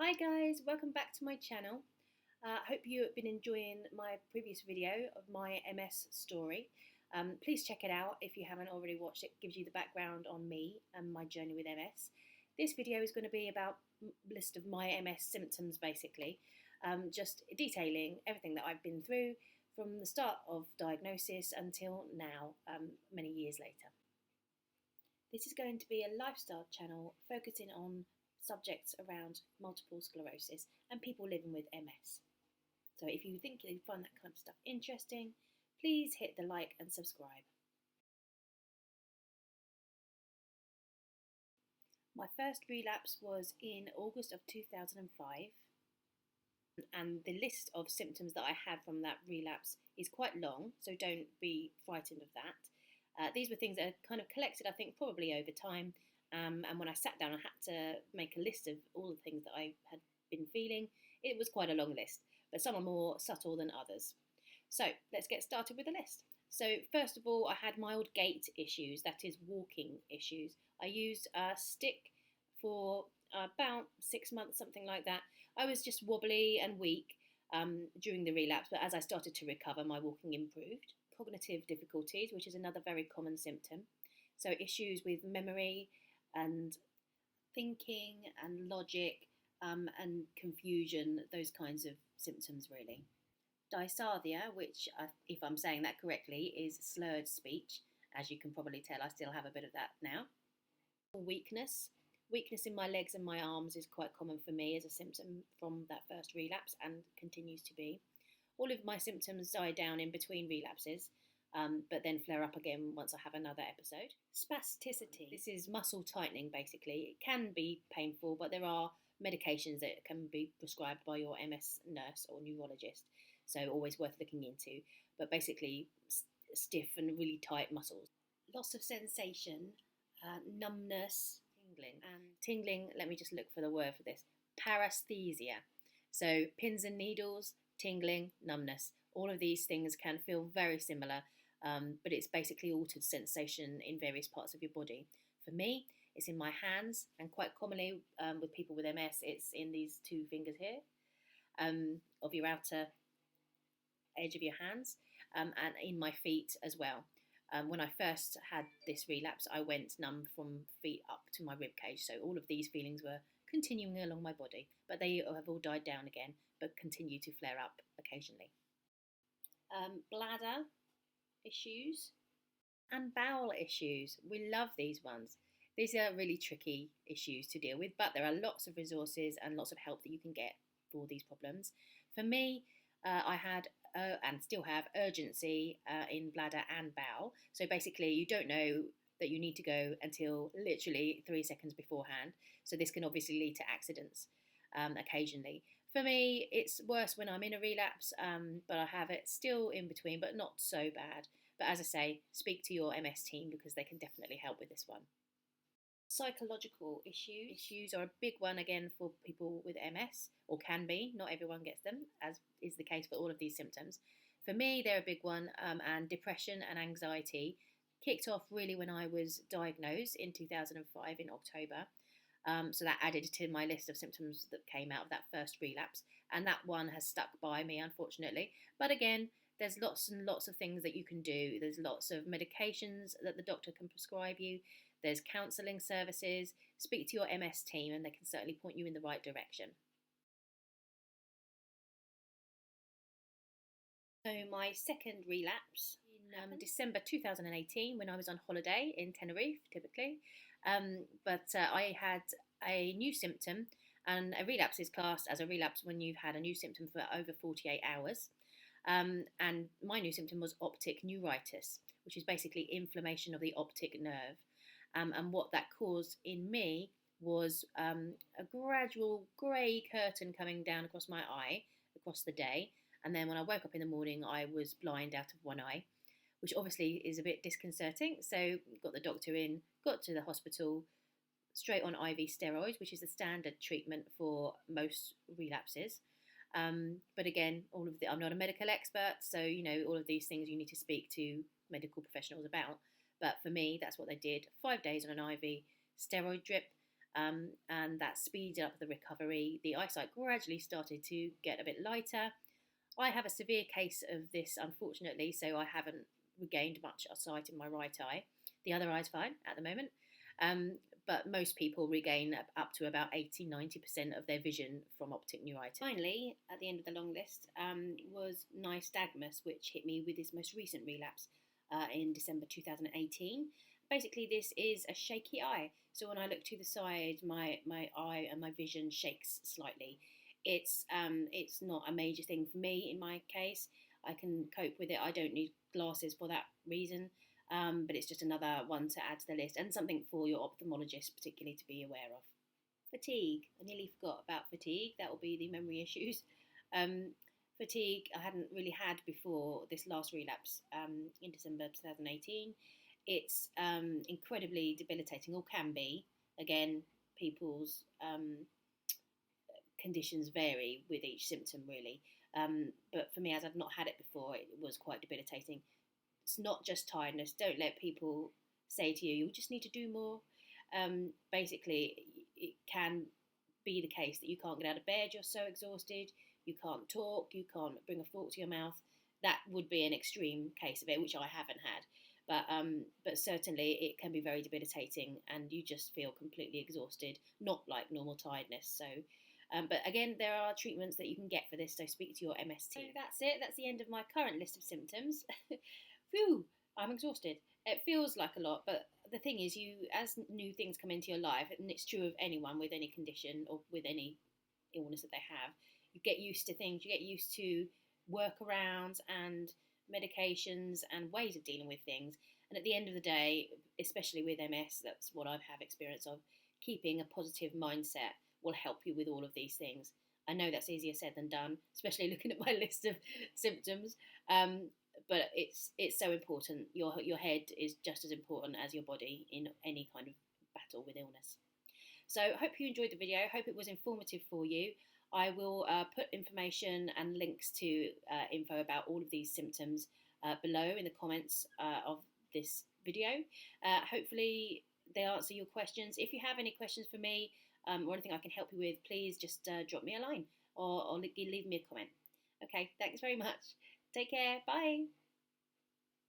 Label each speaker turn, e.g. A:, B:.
A: Hi guys, welcome back to my channel. I hope you have been enjoying my previous video of my MS story. Please check it out if you haven't already watched it. It gives you the background on me and my journey with MS. This video is going to be about a list of my MS symptoms basically, just detailing everything that I've been through from the start of diagnosis until now, many years later. This is going to be a lifestyle channel focusing on subjects around multiple sclerosis and people living with MS. So if you think you find that kind of stuff interesting, please hit the like and subscribe. My first relapse was in August of 2005, and the list of symptoms that I had from that relapse is quite long, so don't be frightened of that. These were things that are kind of collected, I think, probably over time. And when I sat down, I had to make a list of all the things that I had been feeling. It was quite a long list, but some are more subtle than others. So let's get started with the list. So first of all, I had mild gait issues, that is walking issues. I used a stick for about 6 months, something like that. I was just wobbly and weak during the relapse, but as I started to recover, my walking improved. Cognitive difficulties, which is another very common symptom. So issues with memory and thinking and logic and confusion, those kinds of symptoms really. Dysarthria, which, if I'm saying that correctly, is slurred speech. As you can probably tell, I still have a bit of that now. Weakness. Weakness in my legs and my arms is quite common for me as a symptom from that first relapse and continues to be. All of my symptoms die down in between relapses, but then flare up again once I have another episode. Spasticity. This is muscle tightening, basically. It can be painful, but there are medications that can be prescribed by your MS nurse or neurologist, so always worth looking into. But basically, stiff and really tight muscles. Loss of sensation, numbness, tingling. Let me just look for the word for this. Paresthesia. So pins and needles, tingling, numbness. All of these things can feel very similar, but it's basically altered sensation in various parts of your body. For me, it's in my hands, and quite commonly with people with MS, it's in these two fingers here of your outer edge of your hands, and in my feet as well. When I first had this relapse, I went numb from feet up to my rib cage, so all of these feelings were continuing along my body, but they have all died down again, but continue to flare up occasionally. Bladder issues and bowel issues. We love these ones. These are really tricky issues to deal with, but there are lots of resources and lots of help that you can get for these problems. For me, I had and still have urgency in bladder and bowel. So basically, you don't know that you need to go until literally 3 seconds beforehand. So this can obviously lead to accidents occasionally. For me, it's worse when I'm in a relapse, but I have it still in between, but not so bad. But as I say, speak to your MS team because they can definitely help with this one. Psychological issues are a big one again for people with MS, or can be. Not everyone gets them, as is the case for all of these symptoms. For me, they're a big one, and depression and anxiety kicked off really when I was diagnosed in 2005 in October. So that added to my list of symptoms that came out of that first relapse, and that one has stuck by me, unfortunately. But again, there's lots and lots of things that you can do. There's lots of medications that the doctor can prescribe you. There's counselling services. Speak to your MS team and they can certainly point you in the right direction. So my second relapse in December 2018 when I was on holiday in Tenerife, typically. But I had a new symptom, and a relapse is classed as a relapse when you've had a new symptom for over 48 hours. And my new symptom was optic neuritis, which is basically inflammation of the optic nerve. And what that caused in me was a gradual grey curtain coming down across my eye across the day. And then when I woke up in the morning, I was blind out of one eye, which obviously is a bit disconcerting. So got the doctor in, got to the hospital, straight on IV steroids, which is the standard treatment for most relapses. But again, I'm not a medical expert, so all of these things you need to speak to medical professionals about. But for me, that's what they did. 5 days on an IV steroid drip, and that speeded up the recovery. The eyesight gradually started to get a bit lighter. I have a severe case of this, unfortunately, so I haven't regained much sight in my right eye. The other eye's fine at the moment. But most people regain up to about 80–90% of their vision from optic neuritis. Finally, at the end of the long list, was nystagmus, which hit me with this most recent relapse in December 2018. Basically, this is a shaky eye. So when I look to the side, my eye and my vision shakes slightly. It's not a major thing for me in my case. I can cope with it. I don't need glasses for that reason. But it's just another one to add to the list, and something for your ophthalmologist particularly to be aware of. Fatigue. I nearly forgot about fatigue. That will be the memory issues. Fatigue I hadn't really had before this last relapse in December 2018. It's incredibly debilitating, or can be. Again, people's conditions vary with each symptom, really. But for me, as I'd not had it before, it was quite debilitating. It's not just tiredness. Don't let people say to you, you just need to do more. Basically, it can be the case that you can't get out of bed, you're so exhausted, you can't talk, you can't bring a fork to your mouth. That would be an extreme case of it, which I haven't had. But certainly it can be very debilitating, and you just feel completely exhausted, not like normal tiredness. So, but again, there are treatments that you can get for this, so speak to your MS team. So that's it. That's the end of my current list of symptoms. Phew, I'm exhausted. It feels like a lot, but the thing is, as new things come into your life, and it's true of anyone with any condition or with any illness that they have, you get used to things. You get used to workarounds and medications and ways of dealing with things. And at the end of the day, especially with MS, that's what I have experience of, keeping a positive mindset will help you with all of these things. I know that's easier said than done, especially looking at my list of symptoms. But it's so important. Your head is just as important as your body in any kind of battle with illness. So I hope you enjoyed the video. I hope it was informative for you. I will put information and links to info about all of these symptoms below in the comments of this video. Hopefully they answer your questions. If you have any questions for me or anything I can help you with, please just drop me a line or leave me a comment. Okay, thanks very much. Take care. Bye.